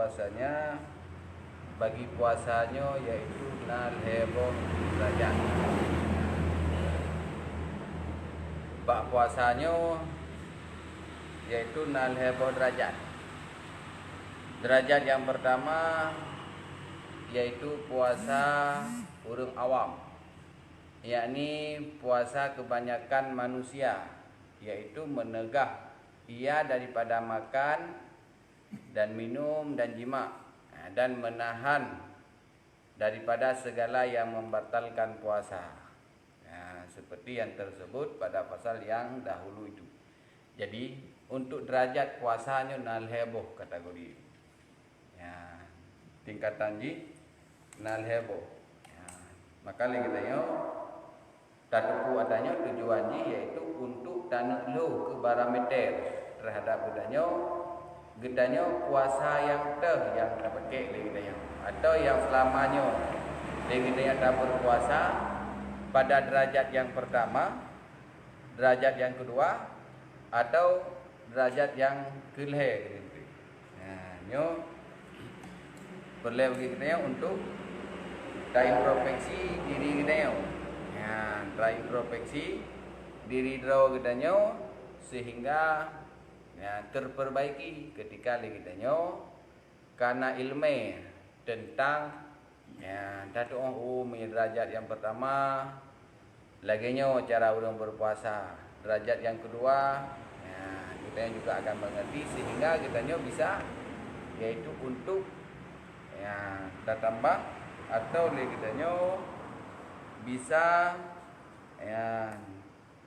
puasanya bagi puasanya yaitu 0 derajat. Bak puasanya yaitu 0 derajat. Derajat yang pertama yaitu puasa urang awam, yakni puasa kebanyakan manusia, yaitu menegah ia daripada makan dan minum dan jima, dan menahan daripada segala yang membatalkan puasa. Seperti yang tersebut pada pasal yang dahulu itu. Jadi untuk derajat puasanya 0 kategori. Tingkatan ji 0. Maka lagi tanya tatuku adanya tujuannya yaitu untuk tanuk lu ke parameter terhadap gedanya puasa yang yang dapat kek lagi tanya, atau yang selamanya lagi tanya tak berpuasa pada derajat yang pertama, derajat yang kedua, atau derajat yang kelih. Nyo boleh bagi kita untuk introspeksi diri kita. Introspeksi diri kita sehingga terperbaiki ketika kita karena ilmu tentang derajat yang pertama laginya cara orang berpuasa, derajat yang kedua kita juga akan mengerti sehingga kita bisa yaitu untuk tambah atau kita bisa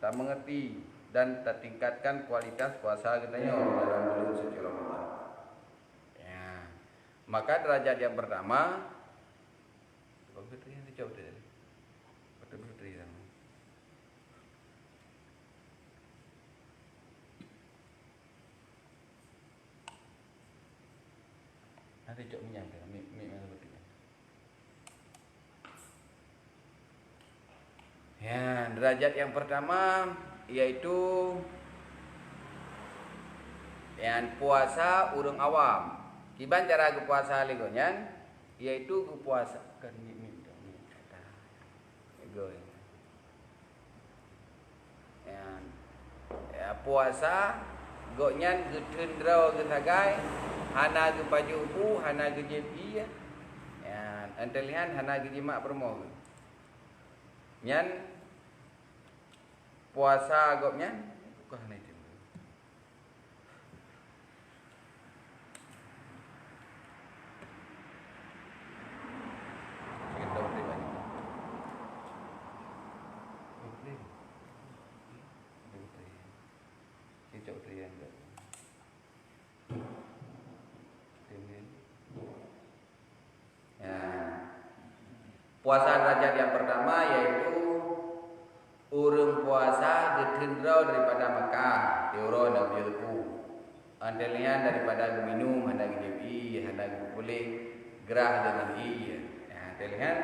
tak mengerti dan tak tingkatkan kualitas puasa kita dalam bulan suci Ramadan. Maka derajat yang pertama nanti cok minyak derajat yang pertama yaitu puasa urang awam. Kiban cara puasa legonyan yaitu puasa kan puasa gonyan getendra getagai hana ge pajubu hana ge jepi antelihan hana ge jima permo nyan puasa agaknya bukan itu. Puasa derajat yang pertama yaitu urang puasa getendra daripada makan, teoro dan bilku. Antelian daripada minum, hendak jepi, hendak boleh gerah dengan antelian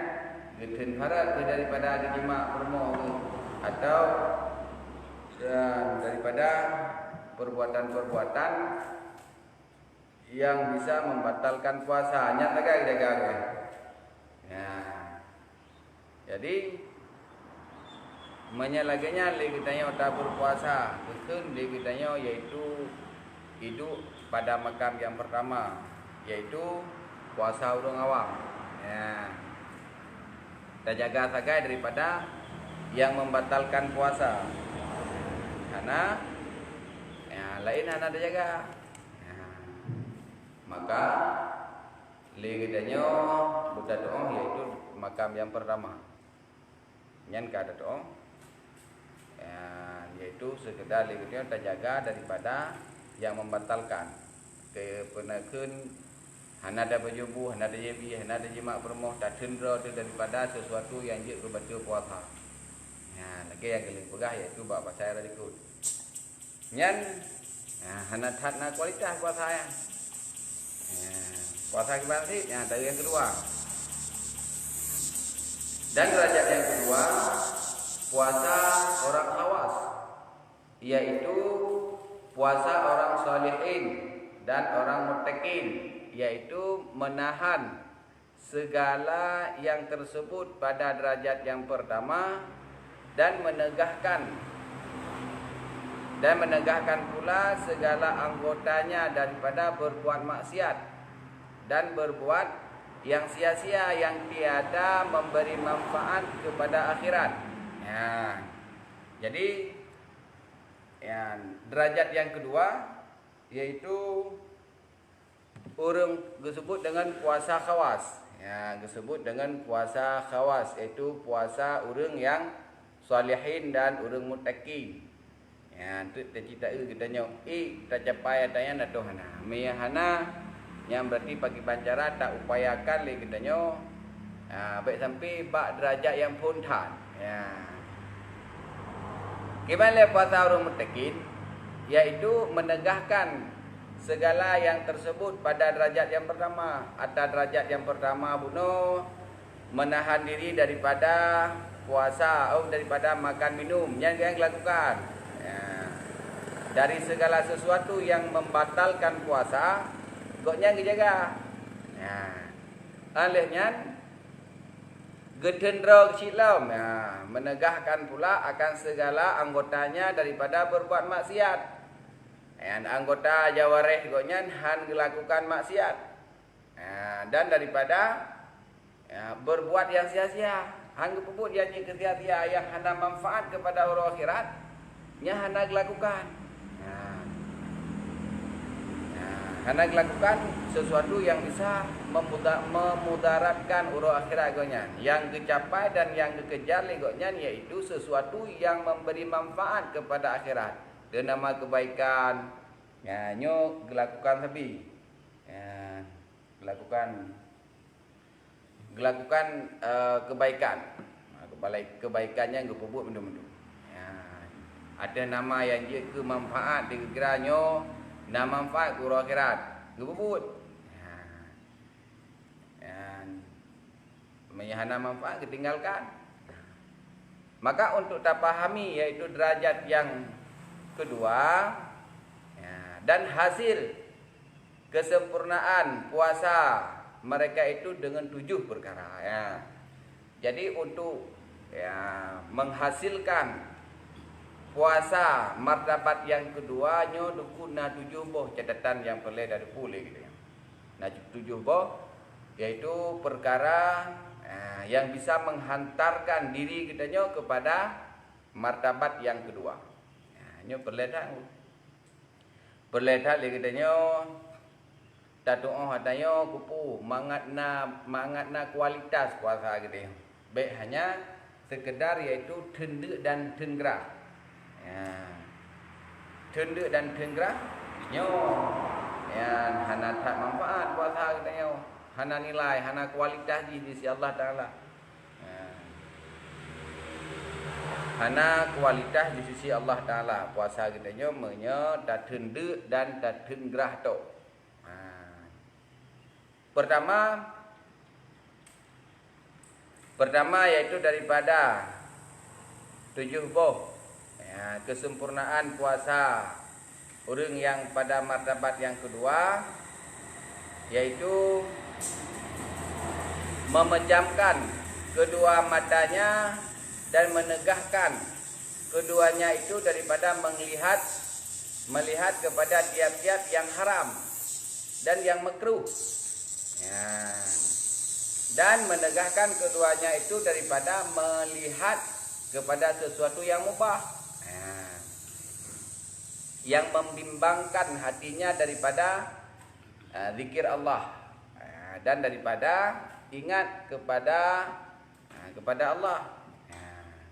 getendra daripada jima permo atau daripada perbuatan-perbuatan yang bisa membatalkan puasa. Nyata gak? Jadi menyalahkannya kita tak berpuasa, betul kita yaitu hidup pada makam yang pertama, yaitu puasa urang awam. Kita jaga sagai daripada yang membatalkan puasa, karena lain hana dijaga. Maka kita buta doa yaitu makam yang pertama. Nyan kada doa yaitu sekedar kita terjaga daripada yang membatalkan kepenakan hana ada berjubu, hana ada jebi, hana ada jima permoh, tak tendra daripada sesuatu yang dia berbaca puasa. Lagi yang kelima pegah yaitu bab pasal radikut. Nyan hana thatna kualitas puasa yang puasa gimana sih? Dari yang kedua. Dan derajat yang kedua puasa orang khawas, yaitu puasa orang salihin dan orang muttaqin. yaitu menahan segala yang tersebut pada derajat yang pertama dan menegahkan pula segala anggotanya daripada berbuat maksiat dan berbuat yang sia-sia yang tiada memberi manfaat kepada akhirat. Ya. Jadi derajat yang kedua yaitu orang disebut dengan puasa khawas. Ya, disebut dengan puasa khawas, iaitu puasa orang yang salihin dan orang muttaqin. Ya, tu cita-cita kita nyok tak capai adanya na Tuhan. Meyahana yang berarti bagi pancara tak upayakan le kita nyok. Baik sampai bak derajat yang puntan. Ya. Gimana puasa orang muttaqin? Yaitu menegahkan segala yang tersebut pada derajat yang pertama. Atas derajat yang pertama bunuh menahan diri daripada puasa atau daripada makan minum yang dilakukan. Ya. Dari segala sesuatu yang membatalkan puasa, goknya dijaga. Ya. Alihnya gedendro silam, ya, menegahkan pula akan segala anggotanya daripada berbuat maksiat. Dan anggota jawareh goknya han melakukan maksiat. Dan daripada berbuat yang sia-sia, han kepuput yang sia-sia yang hana manfaat kepada orang akhirat, nya hana dilakukan. Hana dilakukan sesuatu yang bisa memudaratkan orang akhirat goknya. Yang dicapai dan yang dikejar goknya yaitu sesuatu yang memberi manfaat kepada akhirat. Dia nama kebaikan, ya, nyo dilakukan tapi, ya, dilakukan kebaikan, kebaikannya gepubut benda-benda. Ya, ada nama yang dia ke manfaat dikira nyo, nama manfaat ke akhirat, gepubut. Ya, menyahana manfaat ketinggalkan. Maka untuk tak pahami yaitu derajat yang kedua, ya, dan hasil kesempurnaan puasa mereka itu dengan 7 perkara. Ya. Jadi untuk menghasilkan puasa martabat yang kedua nyo dukuna 7 boh catatan yang perlu dari pulih gitu ya. Nah 7 boh yaitu perkara yang bisa menghantarkan diri kita nyo kepada martabat yang kedua. Nyo perledah lagi katanya tak doa katanya kupu mangatna kualitas puasa gitu. Baik hanya sekedar yaitu tendek dan tenggerah. Ya. Tendek dan tenggerah nyo ya hana tak manfaat puasa katanya. Hana nilai, hana kualitas di sisi Allah Taala. Hana kualitas di sisi Allah Ta'ala. Puasa kita nyo tak tendek dan tak tenggerah tu. Pertama yaitu daripada 7 boh kesempurnaan puasa orang yang pada martabat yang kedua yaitu memejamkan kedua matanya dan menegahkan keduanya itu daripada melihat kepada tiap-tiap yang haram dan yang makruh. Ya. Dan menegahkan keduanya itu daripada melihat kepada sesuatu yang mubah. Ya. Yang membimbangkan hatinya daripada zikir Allah. Ya. Dan daripada ingat kepada Allah.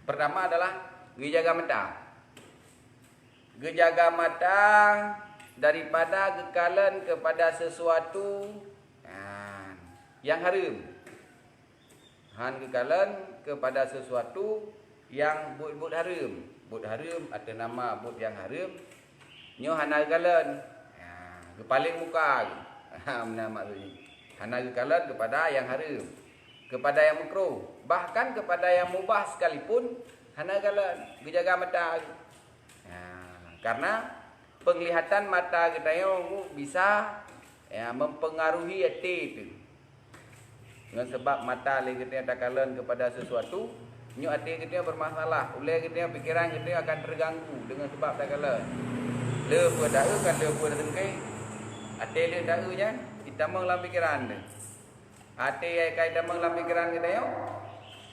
Pertama adalah gejaga mata. Gejaga mata daripada gekalan kepada sesuatu yang haram. Han gekalan kepada sesuatu yang but haram. But haram ada nama but yang haram. Nyo hana gekalan. Gepaling muka. Nama maksudnya. Hana gekalan kepada yang haram. Kepada yang makruh, bahkan kepada yang mubah sekalipun hana galan dijaga mata. Ya, karena penglihatan mata kita bisa mempengaruhi hati itu. Dengan sebab mata le kita takalan kepada sesuatu, nyo hati kita bermasalah, oleh kita pikiran kita akan terganggu dengan sebab takalan. Le pun dak kan le pun tengke. Hati le dak nya, kita dalam pikiran dia. Hati ai kai dalam pikiran kita yo,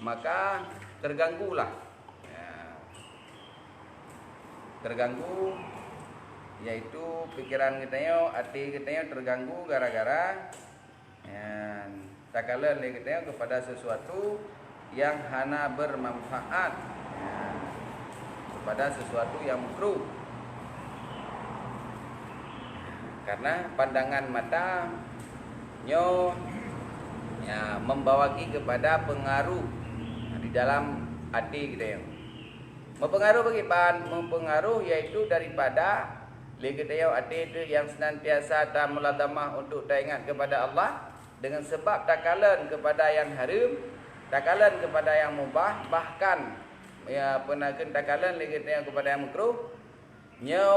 maka terganggulah. Terganggu yaitu pikiran kita yo, hati kita yo terganggu gara-gara takalan kita yo kepada sesuatu yang hana bermanfaat, kepada sesuatu yang makruh. Karena pandangan mata nyo membawa kepada pengaruh di dalam hati kita yo. Mempengaruh bagi pan, mempengaruh yaitu daripada kita hati itu yang senantiasa tak muladamah untuk tak ingat kepada Allah, dengan sebab takalan kepada yang haram, takalan kepada yang mubah, bahkan penaken takalan kita kepada yang makruh, nyo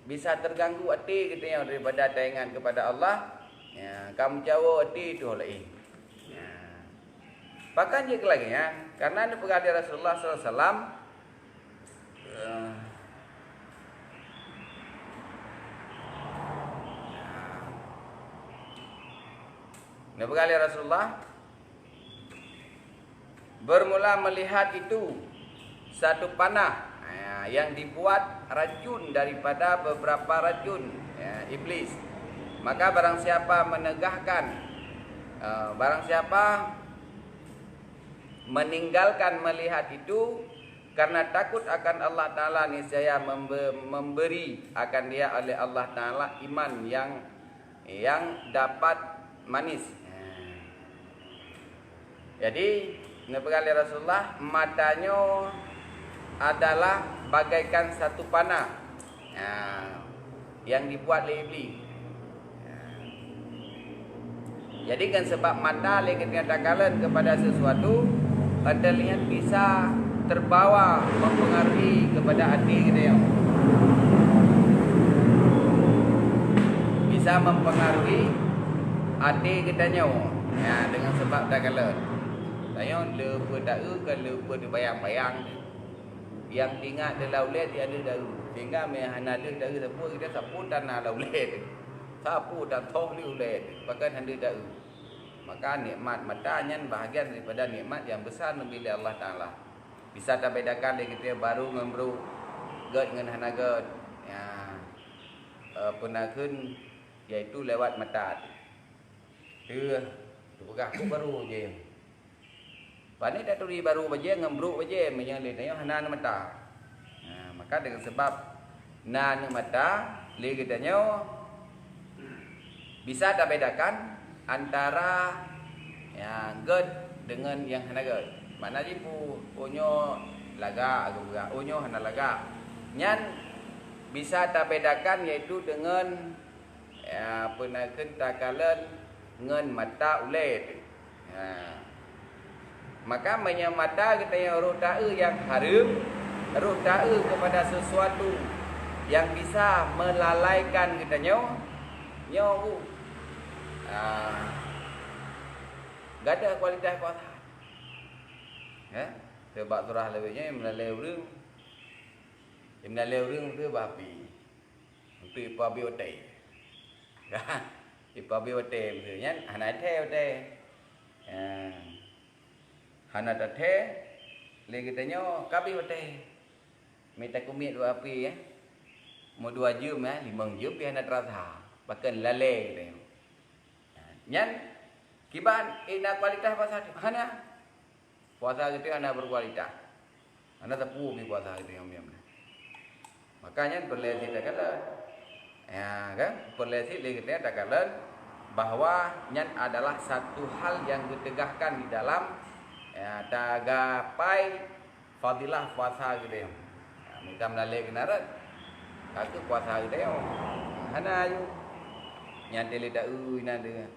bisa terganggu hati kita daripada tak ingat kepada Allah. Kamu jauh hati itu lain. Bahkan je lagi karena ini perkara Rasulullah SAW. Nabi kali Rasulullah bermula melihat itu satu panah yang dibuat racun daripada beberapa racun iblis. Maka barang siapa menegahkan, barang siapa meninggalkan melihat itu karena takut akan Allah Ta'ala, niscaya memberi akan dia oleh Allah Ta'ala iman yang dapat manis. Jadi Nabi kali Rasulullah matanya adalah bagaikan satu panah yang dibuat oleh iblis. Jadi kan sebab mata kita takalan kepada sesuatu, anda lihat bisa terbawa mempengaruhi kepada hati kita yang bisa mempengaruhi hati kita nyawa dengan sebab takalan. Saya lupa tahu kan lupa dibayang-bayang. Yang ingat dalam ulet dia ada daru. Sehingga hana ada daru siapa kita sapu tanah dalam ulet. Sapu dan toh di ulet. Bahkan ada daru. Maka nikmat matanya bahagian daripada nikmat yang besar bila Allah Ta'ala. Bisa tak bedakan kita baru membru ged dengan hana ged. Penaken yaitu lewat mata. Dia bukan aku baru je. Pani dah turi baru baje ngembruk baje menyang le hana mata. Maka dengan sebab nan mata le kitanya bisa tak bedakan antara ged dengan yang hana ged. Mana je punyo laga agak punyo hana laga. Nyan bisa tak bedakan yaitu dengan penaken takalan ngen mata ulet. Maka menyamata kita yang roh ta'u yang haram, roh ta'u kepada sesuatu yang bisa melalaikan kita nyawa. Gak ada kualitas kuasa. Sebab surah lebihnya melalui urang. Melalui urang tu babi. Untuk ipabi otai. Ipabi otai maksudnya anak teh otai. Hana tathe le kitanya kabi otai. Meta kumit dua api Mau 2 jam 5 jam pi hana terasa. Bahkan lale kita. Nyan kiban ina kualitas puasa hana. Puasa kita hana berkualitas. Hana tepu pi puasa kita yang miam. Makanya perlesi tak kala. Kan? Perlesi le kita tak kala bahwa nyan adalah satu hal yang ditegahkan di dalam tagapai fadilah puasa kita. Minta melalui kenarat. Kata puasa kita hana ayu. Nyan tele tak ina dia.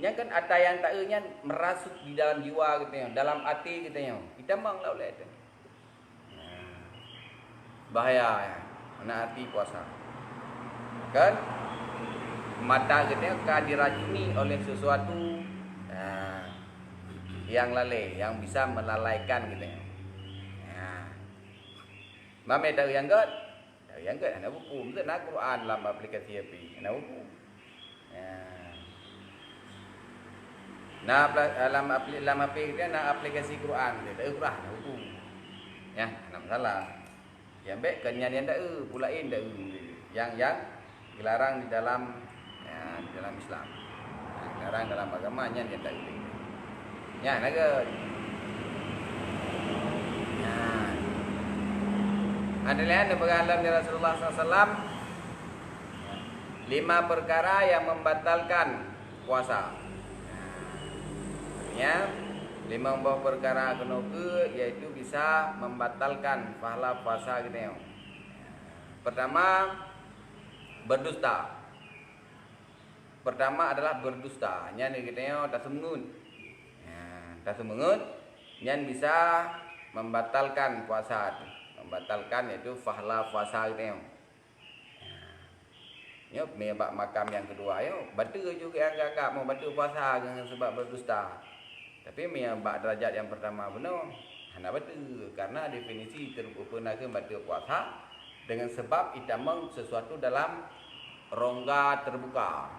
Yang kan ada yang tak nyan merasuk di dalam jiwa kita, dalam hati kita Kita manglah oleh itu. Bahaya anak hati puasa. Kan? mata kita ka diracuni oleh sesuatu yang lalai, yang bisa melalaikan gitu. Mame tahu yang god, anak buku, mesti nak Quran dalam aplikasi api, anak buku. Nah, dalam aplikasi Quran, dia tahu Quran, anak buku. Ya, nak masalah. Yang baik kenyan tak pulain tak yang dilarang di dalam Islam. Dilarang dalam agama yang tak ya, naga. Ada lihat dalam Rasulullah SAW 5 perkara yang membatalkan puasa. Ya, 5 buah perkara kenoke yaitu bisa membatalkan pahala puasa gitu. Pertama, berdusta. Pertama adalah berdusta. Nya ni kita tak semengut. Tak semengut, yang bisa membatalkan puasa. Membatalkan yaitu pahala puasa gitu. Yo, mebak makam yang kedua yo, betul juga agak mau betul puasa dengan sebab berdusta. Tapi mebak derajat yang pertama benar. Hana betul karena definisi terupana ke betul puasa dengan sebab itamang sesuatu dalam rongga terbuka.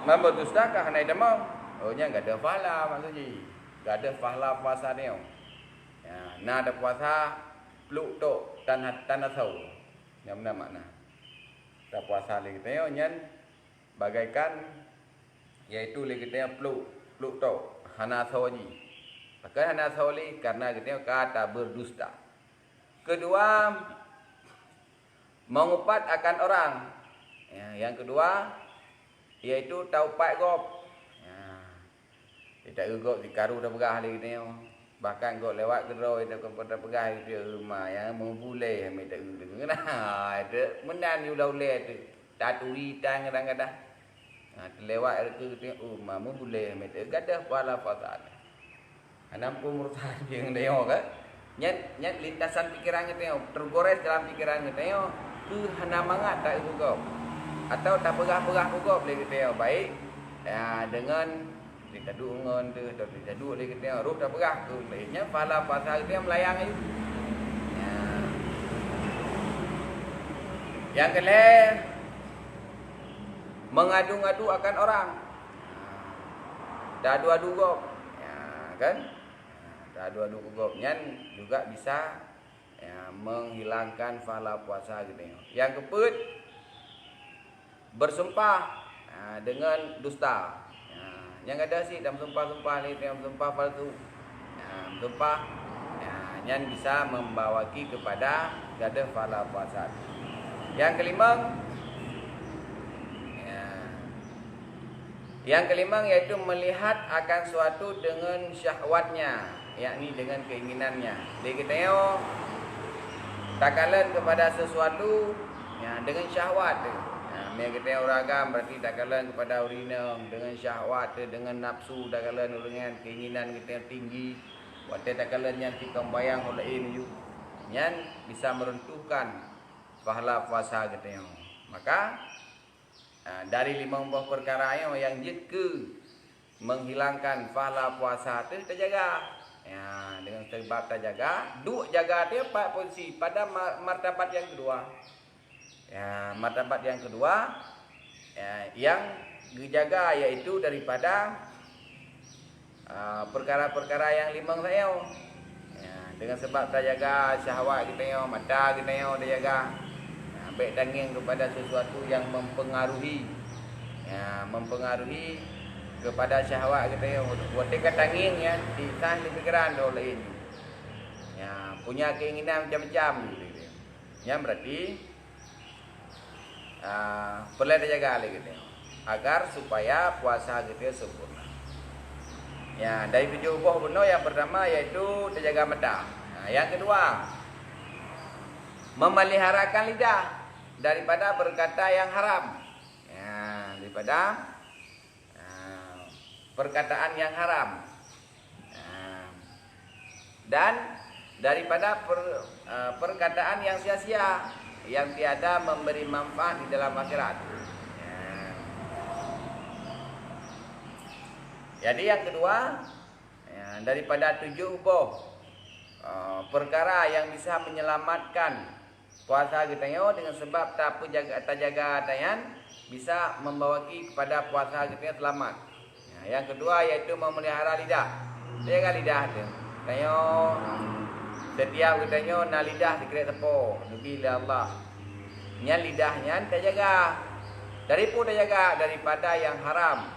Berdusta kah hana itamang? Oh nya enggak ada pahala maksudnya. Enggak ada pahala puasa dia. Ya, nah ada puasa pluk tok tanah sau. Yang mana makna? Tak puasa lagi kita nyan bagaikan yaitu lagi kita pluk tok hana sau ji. Bahkan hana sau li karena kita kata berdusta. Kedua, mengupat akan orang. Ya, yang kedua yaitu taupat gop. Ya, tidak gop dikaru dah berah lagi kita. Bahkan kau lewat kedai tak pada pegai dia rumah yang membulai ambil tak dengar nah ada menan you laulai tu tatui tang kadang-kadang lewat ke rumah membulai ambil tak gadah pala pasal anam pemurtahan yang dia kan nyat lintasan pikiran kita tergores dalam pikiran kita tu hana mangat tak juga atau tak pegah-pegah juga boleh kita baik dengan kita dungon tu, kita duduk lagi kita roh dah berah tu, lainnya pahala pasal kita melayang itu. Ya. Yang kedua, mengadu-ngadu akan orang. Dah adu-adu gop, ya kan? Dah adu-adu gop, nyan juga bisa menghilangkan pahala puasa kita. Yang keempat, bersumpah dengan dusta. Yang ada sih dalam sumpah-sumpah ni, dalam sumpah palsu. Sumpah yang bisa membawaki kepada gadah pahala puasa. Yang kelima yaitu melihat akan suatu dengan syahwatnya, yakni dengan keinginannya. Jadi kita takalan kepada sesuatu dengan syahwat tu. Mereka kita uragam berarti tak kalah kepada urina dengan syahwat, dengan nafsu, tak kalah dengan keinginan kita yang tinggi. Waktu tak kalah yang tikam bayang oleh ini yang bisa meruntuhkan pahala puasa kita. Maka dari 5 buah perkara yang jika menghilangkan pahala puasa itu terjaga. Ya, dengan sebab terjaga, duk jaga dia pada posisi pada martabat yang kedua. Ya, martabat yang kedua yang dijaga yaitu daripada perkara-perkara yang limang saya. Dengan sebab terjaga syahwat kita mata kita dijaga. Baik tanging kepada sesuatu yang mempengaruhi kepada syahwat kita ketika tanging disah di pikiran oleh ini. Punya keinginan macam-macam gitu. Yang berarti perlu dijaga lagi gitu, agar supaya puasa kita sempurna. Ya, dari 7 buah benar yang pertama yaitu terjaga mata. Yang kedua, memeliharakan lidah daripada berkata yang haram. Ya, daripada perkataan yang haram. Dan daripada perkataan yang sia-sia. yang tiada memberi manfaat di dalam akhirat. Jadi yang kedua, daripada 7 perkara yang bisa menyelamatkan puasa kita dengan sebab tak jaga tayan bisa membawaki kepada puasa kita selamat. Yang kedua yaitu memelihara lidah. Jaga lidah tu. Setiap kita na lidah dikira tepo lebih Allah. Nya lidahnya tak jaga. Daripada jaga daripada yang haram.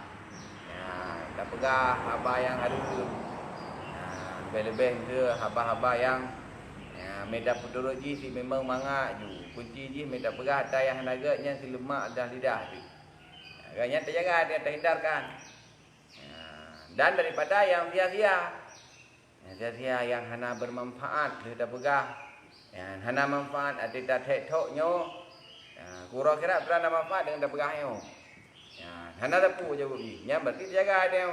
Tak pegah apa yang ada tu. Lebih-lebih ke haba-haba yang meda pedurut ji si memang mangak ju. Kunci ji meda pegah ada yang naganya si lemak dah lidah tu. Agaknya terjaga dia terhindarkan. Dan daripada yang sia-sia. Sia-sia yang hana bermanfaat dia pegah. Yang hana manfaat ada tak tek-toknya. Kurang kira berada manfaat dengan dah pegahnya. Hana tapu je bunyi. Yang berarti terjaga dia.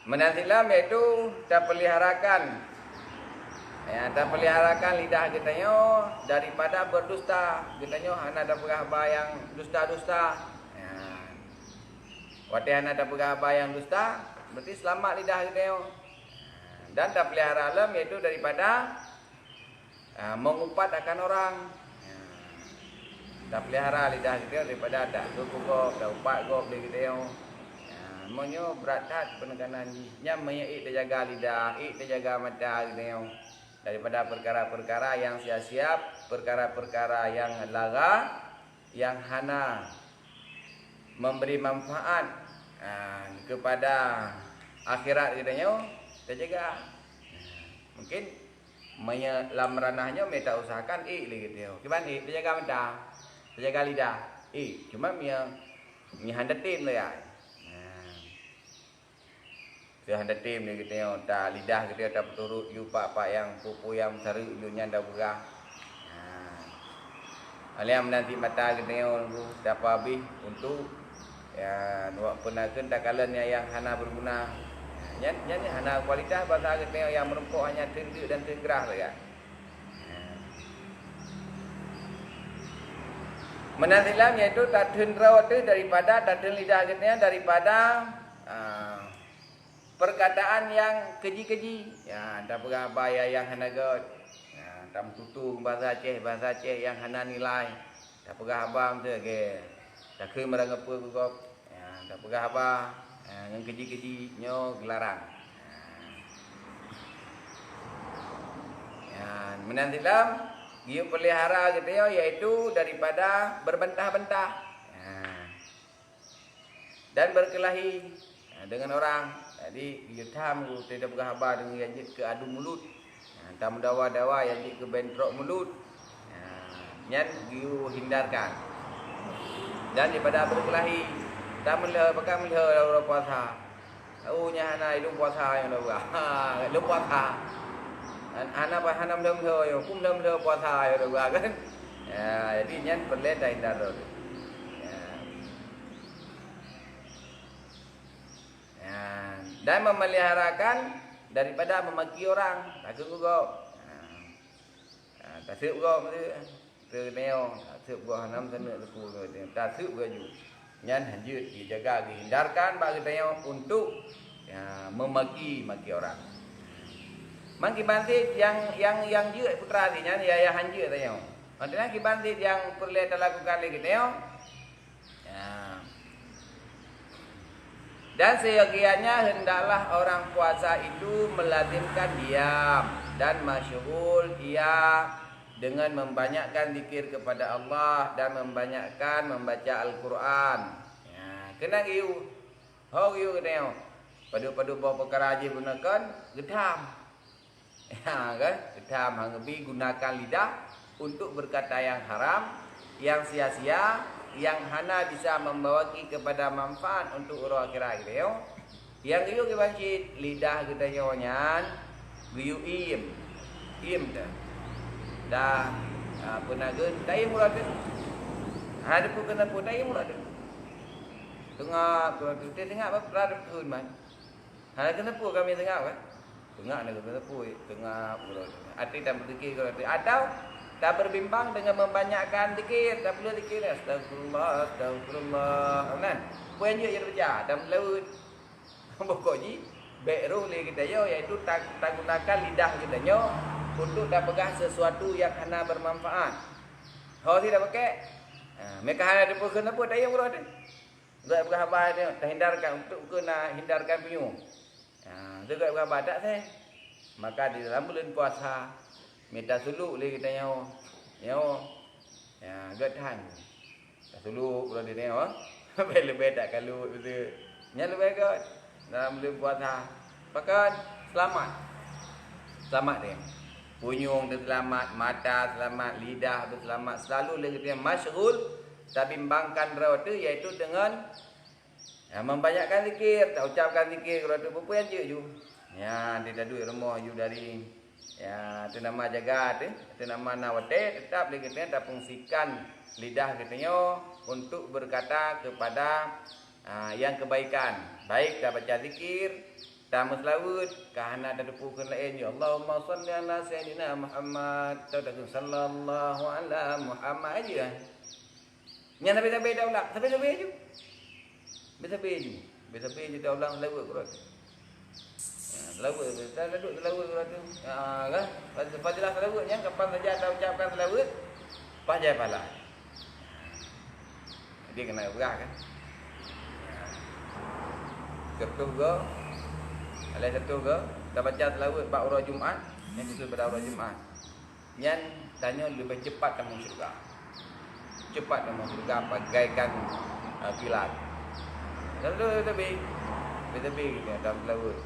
Menasilam iaitu tak peliharakan lidah kita daripada berdusta. Kita hana ada apa yang dusta-dusta. Waktu hana ada apa yang dusta, berarti selamat lidah kita. Dan tak pelihara alam iaitu daripada mengumpat akan orang. Tak pelihara lidah kita daripada tak gop, tak umpat gop kita. Semuanya berat penekanannya menyait terjaga lidah, terjaga mata gitu. Daripada perkara-perkara yang sia-sia, perkara-perkara yang lara, yang hana memberi manfaat kepada akhirat kita terjaga. Mungkin dalam ranahnya mereka usahakan gitu. Gimana terjaga mata, terjaga lidah. Cuma handatin lah ya. Dia hendak tim ni kita tak lidah kita tak berturut you pak yang pupu yang sari dunia dah berah. Aliam nanti mata kita dapat habis untuk buat penakan tak kalannya yang hana berguna. Yang hana kualitas bahasa kita yang merempuk hanya tinduk dan tenggerah saja. Menasilam iaitu tak tendra tu daripada tak lidah kita daripada perkataan yang keji-keji. Tak berabaya yang hana god. Tak tutu bahasa Aceh yang hana nilai. Tak berabam tu ke. Tak ke merangapa gop. Tak beraba yang keji-kejinya gelarang. Menantilam dia pelihara gitu iaitu daripada berbantah-bantah. Dan berkelahi dengan orang. Jadi dia tam tidak berkhabar dengan yang ke adu mulut. Tak mendawa-dawa yang ke bentrok mulut. Yang dia hindarkan. Dan daripada berkelahi tak pakai melihat orang puasa. Nya hana hidup puasa yang dah. Hidup puasa. Hana melihat yo, kum melihat puasa yang dah kan. Jadi nyan perlu dah hindar tu. Dan memeliharakan daripada memaki orang. Tak kegugop. Tak sep gop tu neo, sep gop hanam sana leku tu. Tak sep gaju. Nyan hanjut dijaga dihindarkan bagi tanya untuk memaki orang. Mangki bantit yang je putra dia nyan ya hanjut tanya. Maksudnya ki bantit yang perlu lakukan lagi tanya. Dan seyogianya hendaklah orang puasa itu melazimkan diam dan masyghul ia dengan membanyakkan zikir kepada Allah dan membanyakkan membaca Al-Quran. Kena giu. Giu kena. Padu-padu bawa perkara aja gunakan gedam. Kan? Gedam hangebi gunakan lidah untuk berkata yang haram, yang sia-sia, yang hana bisa membawaki kepada manfaat untuk orang akhirat kita. Yang giu ke masjid lidah kita nyan giu im dah penagun tai murad ada pun kena pun tai murad tengah kita tengah apa berada turun man ada kena pun kami tengah kan Tengah nak kata pui, tengah pula. Hati tak berzikir kalau hati. Atau tak berbimbang dengan membanyakkan zikir, tak perlu zikir. Astagfirullah, astagfirullah. Kan? Puan je yang baca, tak melaut. Pokoknya baik roh kita yo iaitu tak gunakan lidah kita yo untuk tak pegang sesuatu yang hana bermanfaat. Kalau tidak pakai, mereka hanya ada pukul apa tak yang berada. Tak pegang apa dia, tak hindarkan untuk kena hindarkan penyung. Juga berapa tak saya. Maka di dalam bulan puasa minta suluk le kita nyawa. Nyawa. Ya, gatahan. Suluk kalau dia nyawa. Lebih tak kalau betul. Nya lebih kat dalam bulan puasa. Maka selamat. Selamat dia. Punyung tu selamat, mata selamat, lidah tu selamat. Selalu le kita masyghul tak bimbangkan raut tu iaitu dengan membanyakkan zikir, tak ucapkan zikir kalau tu apa yang je. Ya, dia dah duit rumah you dari ya tu nama jaga tu nama nawate tetap lagi kita tak fungsikan lidah kita untuk berkata kepada yang kebaikan. Baik dah baca zikir, tak selawat, kahana ada depukan lain ya Allahumma shalli ala sayyidina Muhammad sallallahu ala Muhammad aja. Nya nabi-nabi dah ulang, sampai je. Bisa-bisa je dah ulang selawat Quran. Selawat, dah duduk selawat Quran tu. Kan? Fadilah selawatnya, kapan saja anda ucapkan selawat, panjang pahala. Dia kena berat kan? Ketuh ke? Alai satu ke? Dah baca selawat bab urah Jumaat, yang khusus pada urah Jumaat. Yang tanya lebih cepat kamu syurga. Cepat kamu syurga bagaikan kilat. Lalu lebih kita dalam selawat.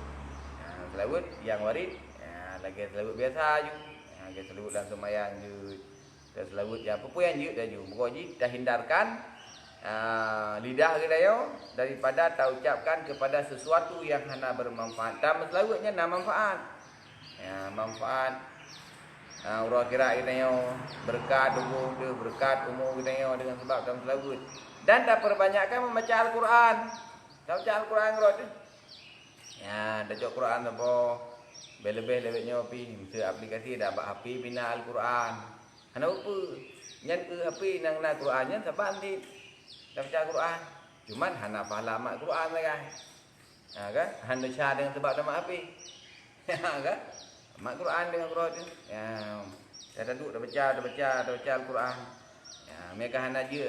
Selawat yang warid, lagi selawat biasa je. Lagi selawat dalam sembahyang je. Dan selawat yang apa pun yang je dah je. Pokoknya dah hindarkan lidah kita daripada tak ucapkan kepada sesuatu yang hana bermanfaat. Dan selawatnya nak manfaat. Ya, manfaat urang kira kita berkat umur kita dengan sebab dalam selawat. Dan tak perbanyakkan membaca Al-Quran. Tak baca Al-Quran tu. Ya, dah baca Quran apa? Lebih-lebihnya api, mesti aplikasi dah buat api bina Al-Quran. Kenapa? Yang api nang Qurannya sebab nanti dah baca Quran. Cuman hana faham mak Quran lah kan. Kan? Hana baca dengan sebab nama api. Kan? Mak Quran dengan Quran tu. Ya, dah duduk dah baca Al-Quran. Ya, mereka hana je